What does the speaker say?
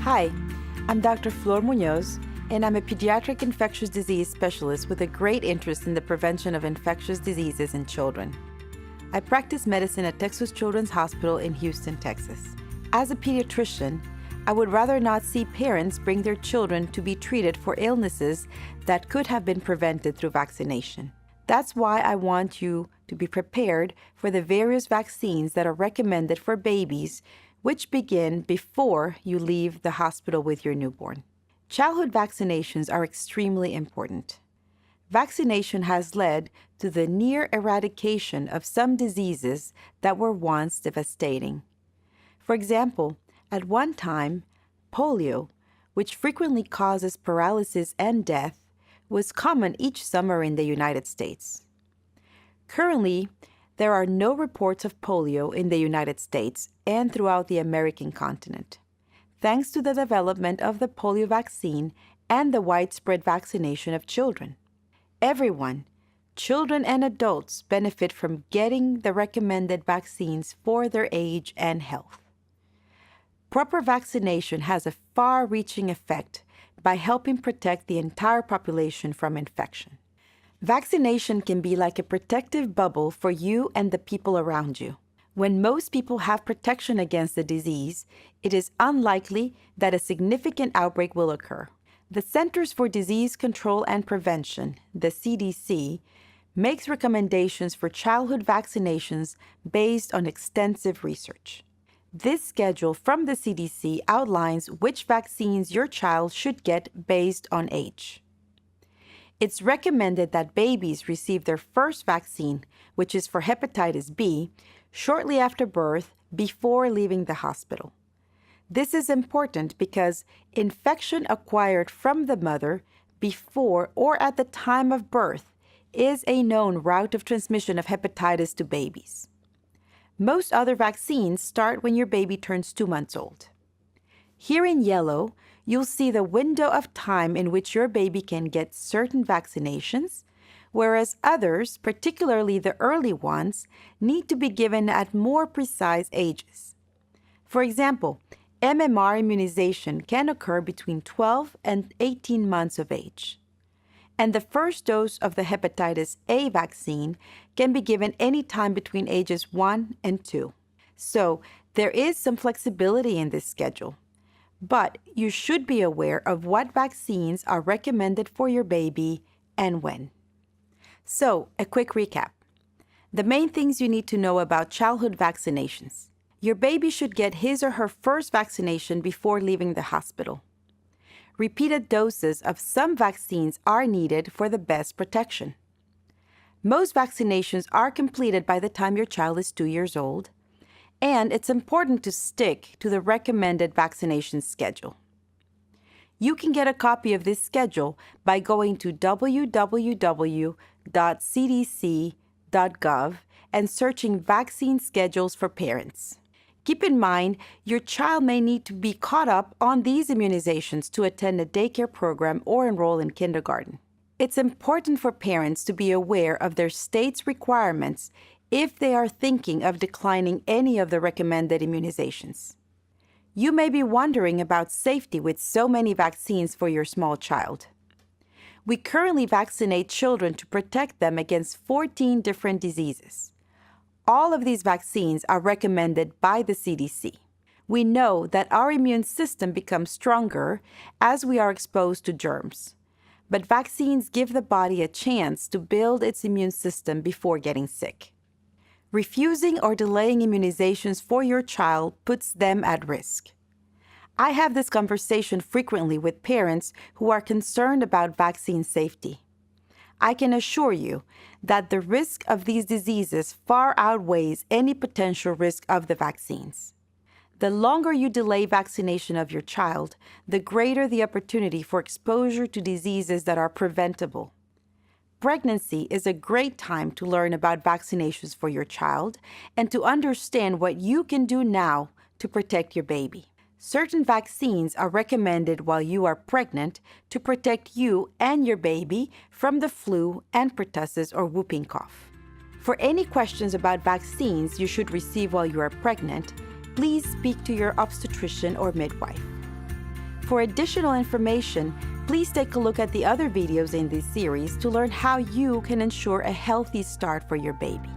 Hi, I'm Dr. Flor Munoz, and I'm a pediatric infectious disease specialist with a great interest in the prevention of infectious diseases in children. I practice medicine at Texas Children's Hospital in Houston, Texas. As a pediatrician, I would rather not see parents bring their children to be treated for illnesses that could have been prevented through vaccination. That's why I want you to be prepared for the various vaccines that are recommended for babies, which begin before you leave the hospital with your newborn. Childhood vaccinations are extremely important. Vaccination has led to the near eradication of some diseases that were once devastating. For example, at one time, polio, which frequently causes paralysis and death, was common each summer in the United States. Currently, there are no reports of polio in the United States and throughout the American continent, thanks to the development of the polio vaccine and the widespread vaccination of children. Everyone, children and adults, benefit from getting the recommended vaccines for their age and health. Proper vaccination has a far-reaching effect by helping protect the entire population from infection. Vaccination can be like a protective bubble for you and the people around you. When most people have protection against the disease, it is unlikely that a significant outbreak will occur. The Centers for Disease Control and Prevention, the CDC, makes recommendations for childhood vaccinations based on extensive research. This schedule from the CDC outlines which vaccines your child should get based on age. It's recommended that babies receive their first vaccine, which is for hepatitis B, shortly after birth before leaving the hospital. This is important because infection acquired from the mother before or at the time of birth is a known route of transmission of hepatitis to babies. Most other vaccines start when your baby turns 2 months old. Here in yellow, you'll see the window of time in which your baby can get certain vaccinations, whereas others, particularly the early ones, need to be given at more precise ages. For example, MMR immunization can occur between 12 and 18 months of age. And the first dose of the hepatitis A vaccine can be given any time between ages 1 and 2. So there is some flexibility in this schedule. But you should be aware of what vaccines are recommended for your baby and when. So, a quick recap. The main things you need to know about childhood vaccinations. Your baby should get his or her first vaccination before leaving the hospital. Repeated doses of some vaccines are needed for the best protection. Most vaccinations are completed by the time your child is 2 years old, and it's important to stick to the recommended vaccination schedule. You can get a copy of this schedule by going to www.cdc.gov and searching vaccine schedules for parents. Keep in mind, your child may need to be caught up on these immunizations to attend a daycare program or enroll in kindergarten. It's important for parents to be aware of their state's requirements if they are thinking of declining any of the recommended immunizations. You may be wondering about safety with so many vaccines for your small child. We currently vaccinate children to protect them against 14 different diseases. All of these vaccines are recommended by the CDC. We know that our immune system becomes stronger as we are exposed to germs, but vaccines give the body a chance to build its immune system before getting sick. Refusing or delaying immunizations for your child puts them at risk. I have this conversation frequently with parents who are concerned about vaccine safety. I can assure you that the risk of these diseases far outweighs any potential risk of the vaccines. The longer you delay vaccination of your child, the greater the opportunity for exposure to diseases that are preventable. Pregnancy is a great time to learn about vaccinations for your child and to understand what you can do now to protect your baby. Certain vaccines are recommended while you are pregnant to protect you and your baby from the flu and pertussis or whooping cough. For any questions about vaccines you should receive while you are pregnant, please speak to your obstetrician or midwife. For additional information, please take a look at the other videos in this series to learn how you can ensure a healthy start for your baby.